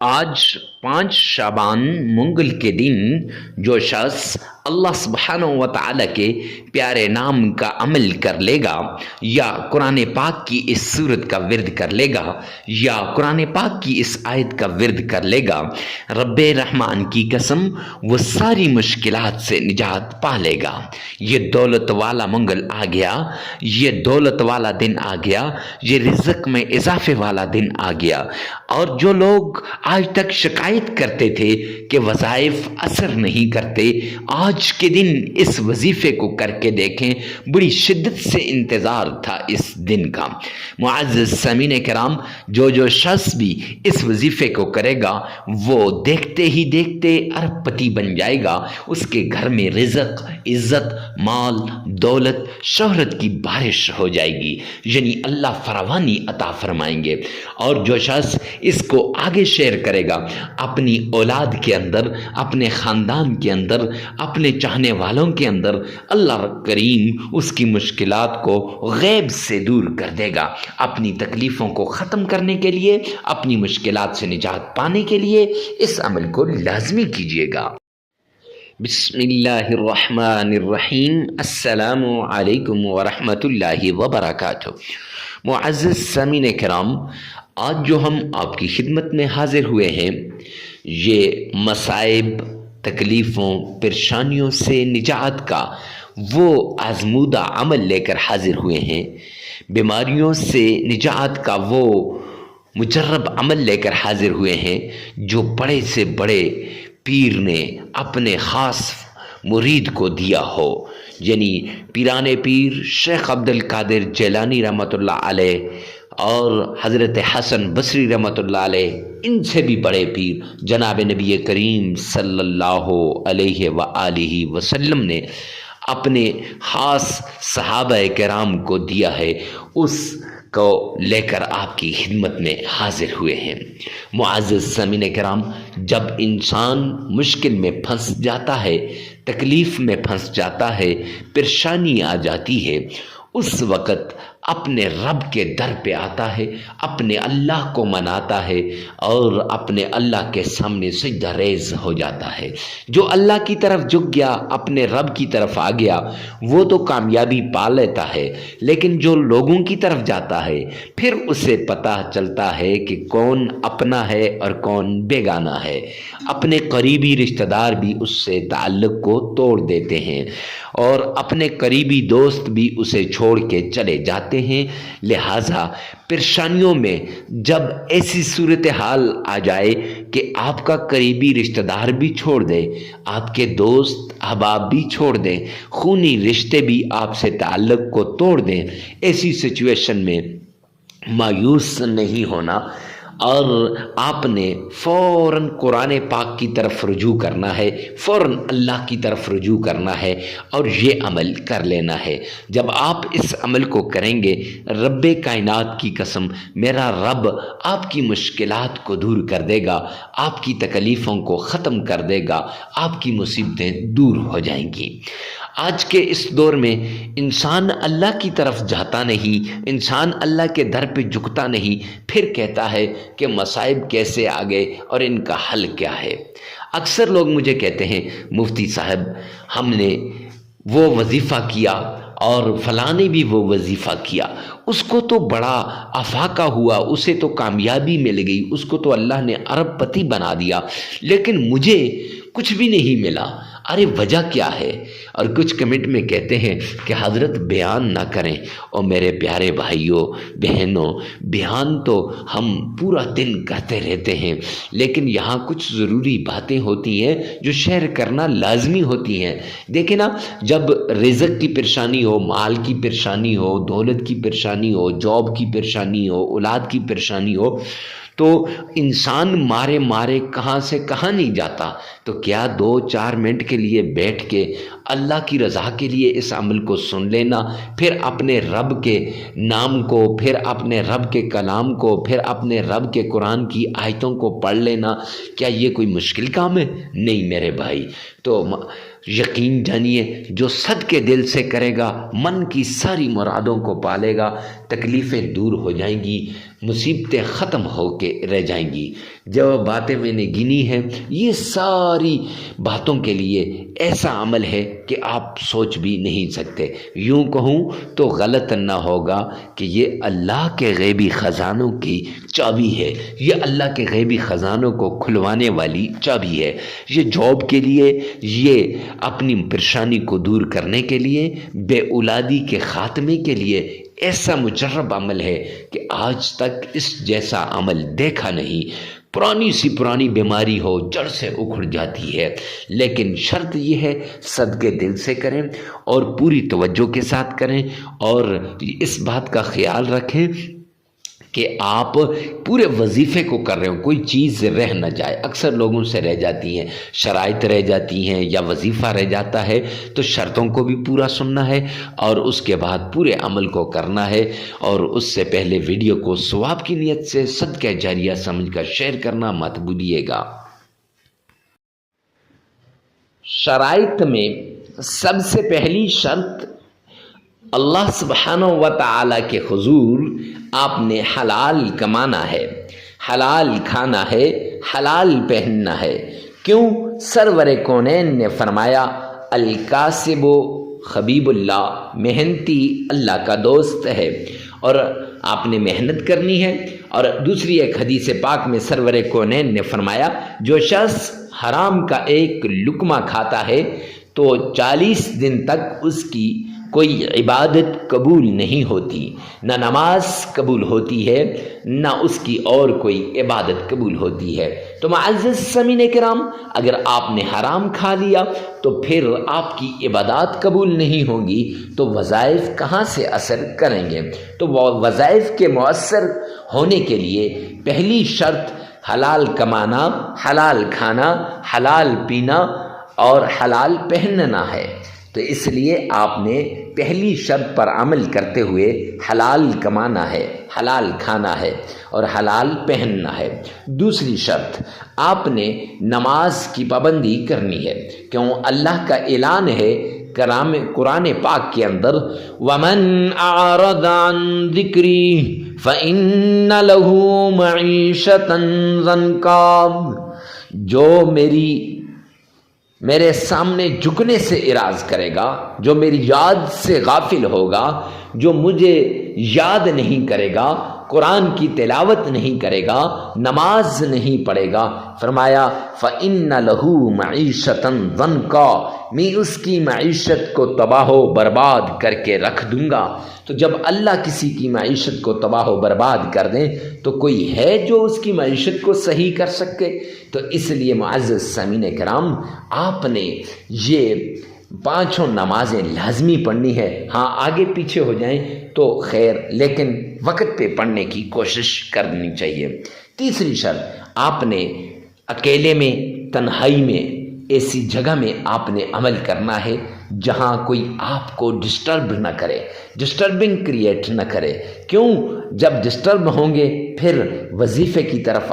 آج 5 شعبان منگل کے دن جو شخص اللہ سبحانہ و تعالی کے پیارے نام کا عمل کر لے گا یا قرآن پاک کی اس سورت کا ورد کر لے گا یا قرآن پاک کی اس آیت کا ورد کر لے گا، رب رحمان کی قسم وہ ساری مشکلات سے نجات پا لے گا۔ یہ دولت والا منگل آ گیا، یہ دولت والا دن آ گیا، یہ رزق میں اضافے والا دن آ گیا۔ اور جو لوگ آج تک شکایت کرتے تھے کہ وظائف اثر نہیں کرتے، آج کے دن اس وظیفے کو کر کے دیکھیں، بڑی شدت سے انتظار تھا اس دن کا۔ معزز سامعین کرام، جو شخص بھی اس وظیفے کو کرے گا وہ دیکھتے ہی دیکھتے ارب پتی بن جائے گا۔ اس کے گھر میں رزق، عزت، مال، دولت، شہرت کی بارش ہو جائے گی، یعنی اللہ فراوانی عطا فرمائیں گے۔ اور جو شخص اس کو آگے شیئر کرے گا اپنی اولاد کے اندر، اپنے خاندان کے اندر، اپنے چاہنے والوں کے اندر، اللہ کریم اس کی مشکلات کو غیب سے دور کر دے گا۔ اپنی تکلیفوں کو ختم کرنے کے لیے، اپنی مشکلات سے نجات پانے کے لیے اس عمل کو لازمی کیجیے گا۔ بسم اللہ الرحمن الرحیم۔ السلام علیکم ورحمۃ اللہ وبرکاتہ۔ معزز سامعین کرام، آج جو ہم آپ کی خدمت میں حاضر ہوئے ہیں، یہ مصائب، تکلیفوں، پریشانیوں سے نجات کا وہ آزمودہ عمل لے کر حاضر ہوئے ہیں، بیماریوں سے نجات کا وہ مجرب عمل لے کر حاضر ہوئے ہیں جو بڑے سے بڑے پیر نے اپنے خاص مرید کو دیا ہو، یعنی پیران پیر شیخ عبد القادر جیلانی رحمۃ اللہ علیہ اور حضرت حسن بصری رحمۃ اللہ علیہ، ان سے بھی بڑے پیر جناب نبی کریم صلی اللہ علیہ وآلہ وسلم نے اپنے خاص صحابہ کرام کو دیا ہے، اس کو لے کر آپ کی خدمت میں حاضر ہوئے ہیں۔ معزز سامعین کرام، جب انسان مشکل میں پھنس جاتا ہے، تکلیف میں پھنس جاتا ہے، پریشانی آ جاتی ہے، اس وقت اپنے رب کے در پہ آتا ہے، اپنے اللہ کو مناتا ہے اور اپنے اللہ کے سامنے سجدہ ریز ہو جاتا ہے۔ جو اللہ کی طرف جھک گیا، اپنے رب کی طرف آ گیا، وہ تو کامیابی پا لیتا ہے، لیکن جو لوگوں کی طرف جاتا ہے پھر اسے پتہ چلتا ہے کہ کون اپنا ہے اور کون بیگانہ ہے۔ اپنے قریبی رشتہ دار بھی اس سے تعلق کو توڑ دیتے ہیں اور اپنے قریبی دوست بھی اسے چھوڑ کے چلے جاتے ہیں۔ لہٰذا پریشانیوں میں جب ایسی صورتحال آ جائے کہ آپ کا قریبی رشتہ دار بھی چھوڑ دے، آپ کے دوست احباب بھی چھوڑ دیں، خونی رشتے بھی آپ سے تعلق کو توڑ دیں، ایسی سچویشن میں مایوس نہیں ہونا اور آپ نے فوراً قرآن پاک کی طرف رجوع کرنا ہے، فوراً اللہ کی طرف رجوع کرنا ہے اور یہ عمل کر لینا ہے۔ جب آپ اس عمل کو کریں گے، رب کائنات کی قسم، میرا رب آپ کی مشکلات کو دور کر دے گا، آپ کی تکلیفوں کو ختم کر دے گا، آپ کی مصیبتیں دور ہو جائیں گی۔ آج کے اس دور میں انسان اللہ کی طرف جاتا نہیں، انسان اللہ کے در پہ جھکتا نہیں، پھر کہتا ہے کہ مصائب کیسے آ گئے اور ان کا حل کیا ہے۔ اکثر لوگ مجھے کہتے ہیں مفتی صاحب ہم نے وہ وظیفہ کیا اور فلاں نے بھی وہ وظیفہ کیا، اس کو تو بڑا افاقہ ہوا، اسے تو کامیابی مل گئی، اس کو تو اللہ نے ارب پتی بنا دیا، لیکن مجھے کچھ بھی نہیں ملا۔ ارے وجہ کیا ہے؟ اور کچھ کمنٹ میں کہتے ہیں کہ حضرت بیان نہ کریں۔ اور میرے پیارے بھائیوں بہنوں، بیان تو ہم پورا دن کرتے رہتے ہیں، لیکن یہاں کچھ ضروری باتیں ہوتی ہیں جو شیئر کرنا لازمی ہوتی ہیں۔ دیکھیں نا، جب رزق کی پریشانی ہو، مال کی پریشانی ہو، دولت کی پریشانی ہو، جاب کی پریشانی ہو، اولاد کی پریشانی ہو، تو انسان مارے مارے کہاں سے کہاں نہیں جاتا۔ تو کیا 2-4 منٹ کے لیے بیٹھ کے اللہ کی رضا کے لیے اس عمل کو سن لینا، پھر اپنے رب کے نام کو، پھر اپنے رب کے کلام کو، پھر اپنے رب کے قرآن کی آیتوں کو پڑھ لینا، کیا یہ کوئی مشکل کام ہے؟ نہیں میرے بھائی۔ تو یقین جانیے جو صدقے دل سے کرے گا من کی ساری مرادوں کو پالے گا، تکلیفیں دور ہو جائیں گی، مصیبتیں ختم ہو کے رہ جائیں گی۔ جو باتیں میں نے گنی ہیں یہ ساری باتوں کے لیے ایسا عمل ہے کہ آپ سوچ بھی نہیں سکتے۔ یوں کہوں تو غلط نہ ہوگا کہ یہ اللہ کے غیبی خزانوں کی چابی ہے، یہ اللہ کے غیبی خزانوں کو کھلوانے والی چابی ہے۔ یہ جاب کے لیے، یہ اپنی پریشانی کو دور کرنے کے لیے، بے اولادی کے خاتمے کے لیے ایسا مجرب عمل ہے کہ آج تک اس جیسا عمل دیکھا نہیں۔ پرانی بیماری ہو جڑ سے اکھڑ جاتی ہے، لیکن شرط یہ ہے صدقے دل سے کریں اور پوری توجہ کے ساتھ کریں، اور اس بات کا خیال رکھیں کہ آپ پورے وظیفے کو کر رہے ہو، کوئی چیز رہ نہ جائے۔ اکثر لوگوں سے رہ جاتی ہیں، شرائط رہ جاتی ہیں یا وظیفہ رہ جاتا ہے، تو شرطوں کو بھی پورا سننا ہے اور اس کے بعد پورے عمل کو کرنا ہے، اور اس سے پہلے ویڈیو کو ثواب کی نیت سے صدقہ جاریہ سمجھ کر شیئر کرنا مت بھولیے گا۔ شرائط میں سب سے پہلی شرط اللہ سبحانہ و تعالیٰ کے حضور آپ نے حلال کمانا ہے، حلال کھانا ہے، حلال پہننا ہے۔ کیوں؟ سرور کونین نے فرمایا الکاسب حبیب اللہ، محنتی اللہ کا دوست ہے، اور آپ نے محنت کرنی ہے۔ اور دوسری ایک حدیث پاک میں سرور کونین نے فرمایا جو شخص حرام کا ایک لقمہ کھاتا ہے تو 40 دن تک اس کی کوئی عبادت قبول نہیں ہوتی، نہ نماز قبول ہوتی ہے، نہ اس کی اور کوئی عبادت قبول ہوتی ہے۔ تو معزز سامعین کرام، اگر آپ نے حرام کھا لیا تو پھر آپ کی عبادات قبول نہیں ہوں گی، تو وظائف کہاں سے اثر کریں گے؟ تو وظائف کے مؤثر ہونے کے لیے پہلی شرط حلال کمانا، حلال کھانا، حلال پینا اور حلال پہننا ہے۔ تو اس لیے آپ نے پہلی شرط پر عمل کرتے ہوئے حلال کمانا ہے، حلال کھانا ہے اور حلال پہننا ہے۔ دوسری شرط آپ نے نماز کی پابندی کرنی ہے، کیوں اللہ کا اعلان ہے قرآن پاک کے اندر وَمَنْ أَعْرَضَ عَنْ ذِكْرِي فَإِنَّ لَهُ مَعِيشَةً ضَنْكًا، جو میرے سامنے جھکنے سے اعراض کرے گا، جو میری یاد سے غافل ہوگا، جو مجھے یاد نہیں کرے گا، قرآن کی تلاوت نہیں کرے گا، نماز نہیں پڑھے گا، فرمایا فَإِنَّ لَهُ مَعِيشَةً ضَنْكًا، میں اس کی معیشت کو تباہ و برباد کر کے رکھ دوں گا۔ تو جب اللہ کسی کی معیشت کو تباہ و برباد کر دیں تو کوئی ہے جو اس کی معیشت کو صحیح کر سکے؟ تو اس لیے معزز سامعین کرام، آپ نے یہ 5 نمازیں لازمی پڑھنی ہے۔ ہاں آگے پیچھے ہو جائیں تو خیر، لیکن وقت پہ پڑھنے کی کوشش کرنی چاہیے۔ تیسری شرط آپ نے اکیلے میں، تنہائی میں، ایسی جگہ میں آپ نے عمل کرنا ہے جہاں کوئی آپ کو ڈسٹرب نہ کرے، ڈسٹربنگ کریٹ نہ کرے۔ کیوں؟ جب ڈسٹرب ہوں گے پھر وظیفے کی طرف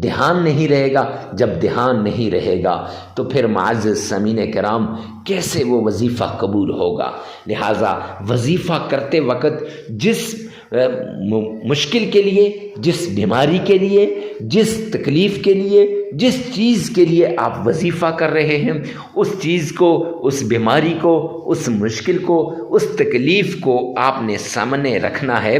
دھیان نہیں رہے گا، جب دھیان نہیں رہے گا تو پھر معزز سامعین کرام کیسے وہ وظیفہ قبول ہوگا؟ لہٰذا وظیفہ کرتے وقت جس مشکل کے لیے، جس بیماری کے لیے، جس تکلیف کے لیے، جس چیز کے لیے آپ وظیفہ کر رہے ہیں، اس چیز کو، اس بیماری کو، اس مشکل کو، اس تکلیف کو آپ نے سامنے رکھنا ہے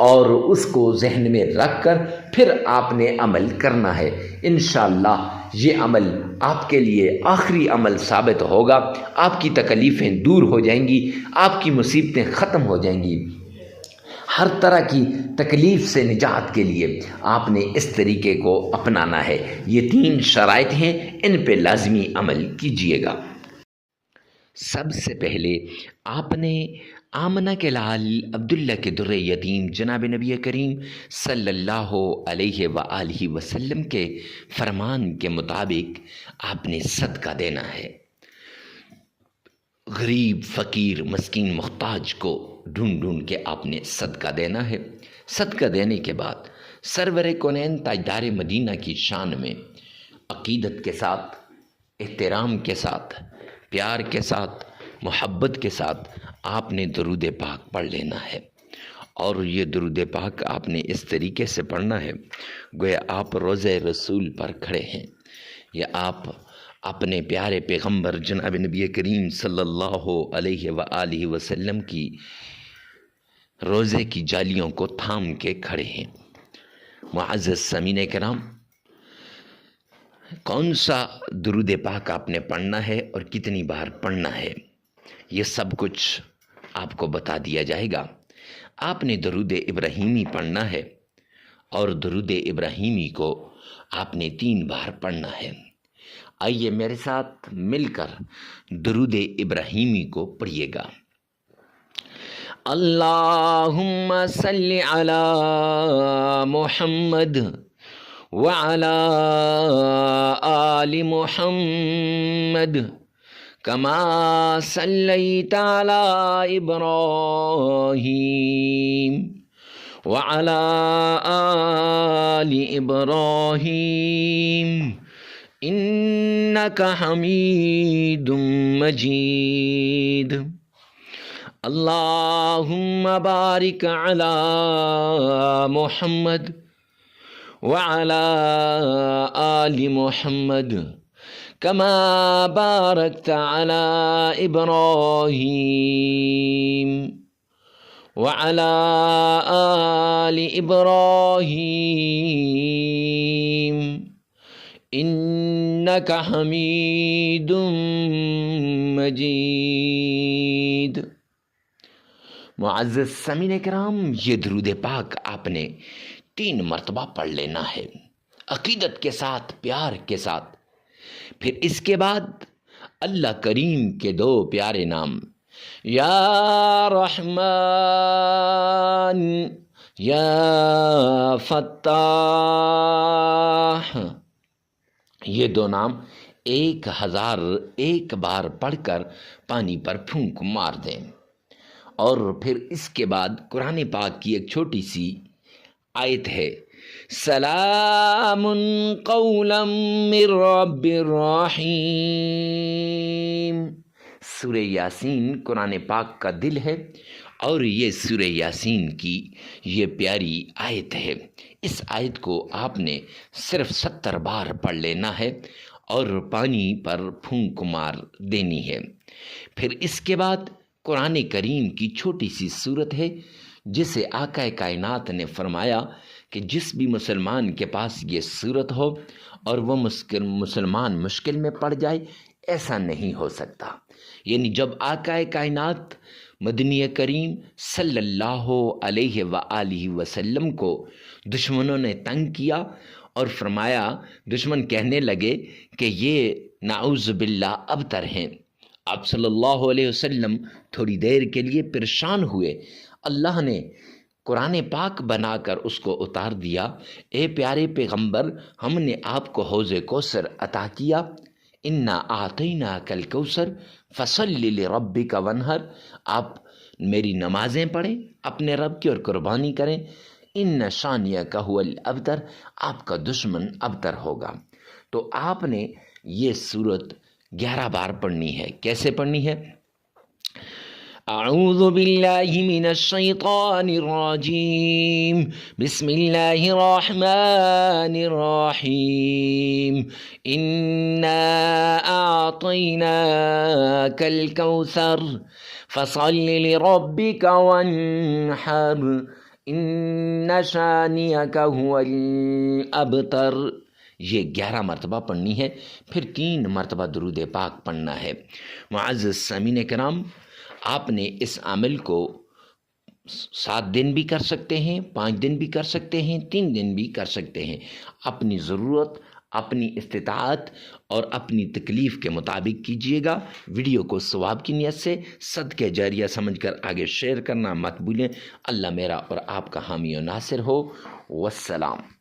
اور اس کو ذہن میں رکھ کر پھر آپ نے عمل کرنا ہے۔ انشاءاللہ یہ عمل آپ کے لیے آخری عمل ثابت ہوگا، آپ کی تکلیفیں دور ہو جائیں گی، آپ کی مصیبتیں ختم ہو جائیں گی۔ ہر طرح کی تکلیف سے نجات کے لیے آپ نے اس طریقے کو اپنانا ہے۔ یہ 3 شرائط ہیں، ان پہ لازمی عمل کیجیے گا۔ سب سے پہلے آپ نے آمنہ کے لال عبداللہ کے در یتیم جناب نبی کریم صلی اللہ علیہ وآلہ وسلم کے فرمان کے مطابق آپ نے صدقہ دینا ہے۔ غریب، فقیر، مسکین، محتاج کو ڈھونڈ ڈھونڈ کے آپ نے صدقہ دینا ہے۔ صدقہ دینے کے بعد سرور کونین تاجدار مدینہ کی شان میں عقیدت کے ساتھ، احترام کے ساتھ، پیار کے ساتھ، محبت کے ساتھ آپ نے درود پاک پڑھ لینا ہے، اور یہ درود پاک آپ نے اس طریقے سے پڑھنا ہے گویا آپ روضہ رسول پر کھڑے ہیں، یا آپ اپنے پیارے پیغمبر جناب نبی کریم صلی اللہ علیہ وآلہ وسلم کی روزے کی جالیوں کو تھام کے کھڑے ہیں۔ معزز سامعین کرام، کون سا درود پاک آپ نے پڑھنا ہے اور کتنی بار پڑھنا ہے، یہ سب کچھ آپ کو بتا دیا جائے گا۔ آپ نے درود ابراہیمی پڑھنا ہے، اور درود ابراہیمی کو آپ نے 3 بار پڑھنا ہے۔ آئیے میرے ساتھ مل کر درود ابراہیمی کو پڑھیے گا۔ اللہم صلی علی محمد وعلی آل محمد کما صلیت علی ابراہیم وعلی آل ابراہیم انک حمید مجید۔ اللہم بارک علی محمد وعلی آل محمد کما بارکت علی ابراہیم وعلی آل ابراہیم انک حمید مجید۔ معزز سامعین کرام، یہ درود پاک آپ نے 3 مرتبہ پڑھ لینا ہے، عقیدت کے ساتھ، پیار کے ساتھ۔ پھر اس کے بعد اللہ کریم کے 2 پیارے نام یا رحمان یا فتاح، یہ 2 نام 1001 بار پڑھ کر پانی پر پھونک مار دیں، اور پھر اس کے بعد قرآن پاک کی ایک چھوٹی سی آیت ہے، سلام قولا من رب الرحیم۔ سورہ یاسین قرآن پاک کا دل ہے، اور یہ سورہ یاسین کی یہ پیاری آیت ہے۔ اس آیت کو آپ نے صرف 70 بار پڑھ لینا ہے اور پانی پر پھونک مار دینی ہے۔ پھر اس کے بعد قرآن کریم کی چھوٹی سی صورت ہے، جسے آقا کائنات نے فرمایا کہ جس بھی مسلمان کے پاس یہ صورت ہو اور وہ مسلمان مشکل میں پڑ جائے، ایسا نہیں ہو سکتا۔ یعنی جب آقا کائنات مدنی کریم صلی اللہ علیہ وآلہ وسلم کو دشمنوں نے تنگ کیا اور فرمایا، دشمن کہنے لگے کہ یہ نعوذ باللہ ابتر ہیں، آپ صلی اللہ علیہ وسلم تھوڑی دیر کے لیے پریشان ہوئے، اللہ نے قرآن پاک بنا کر اس کو اتار دیا، اے پیارے پیغمبر، ہم نے آپ کو حوض کوثر عطا کیا، انا اعطیناک الکوثر فصلی لربک وانحر، آپ میری نمازیں پڑھیں، اپنے رب کی اور قربانی کریں، ان شانیک هو الابتر، آپ کا دشمن ابتر ہوگا۔ تو آپ نے یہ سورت 11 بار پڑھنی ہے۔ کیسے پڑھنی ہے؟ اعوذ باللہ من الشیطان الرجیم، بسم اللہ الرحمن الرحیم، انا اعطیناک الکوثر فصل لربک وانحر ان شانیک هو الابتر۔ یہ 11 مرتبہ پڑھنی ہے، پھر 3 مرتبہ درود پاک پڑھنا ہے۔ معزز سامعین کرام، آپ نے اس عمل کو 7 دن بھی کر سکتے ہیں، 5 دن بھی کر سکتے ہیں، 3 دن بھی کر سکتے ہیں، اپنی ضرورت، اپنی استطاعت اور اپنی تکلیف کے مطابق کیجیے گا۔ ویڈیو کو ثواب کی نیت سے صدقہ جاریہ سمجھ کر آگے شیئر کرنا مت بھولیں۔ اللہ میرا اور آپ کا حامی و ناصر ہو۔ والسلام۔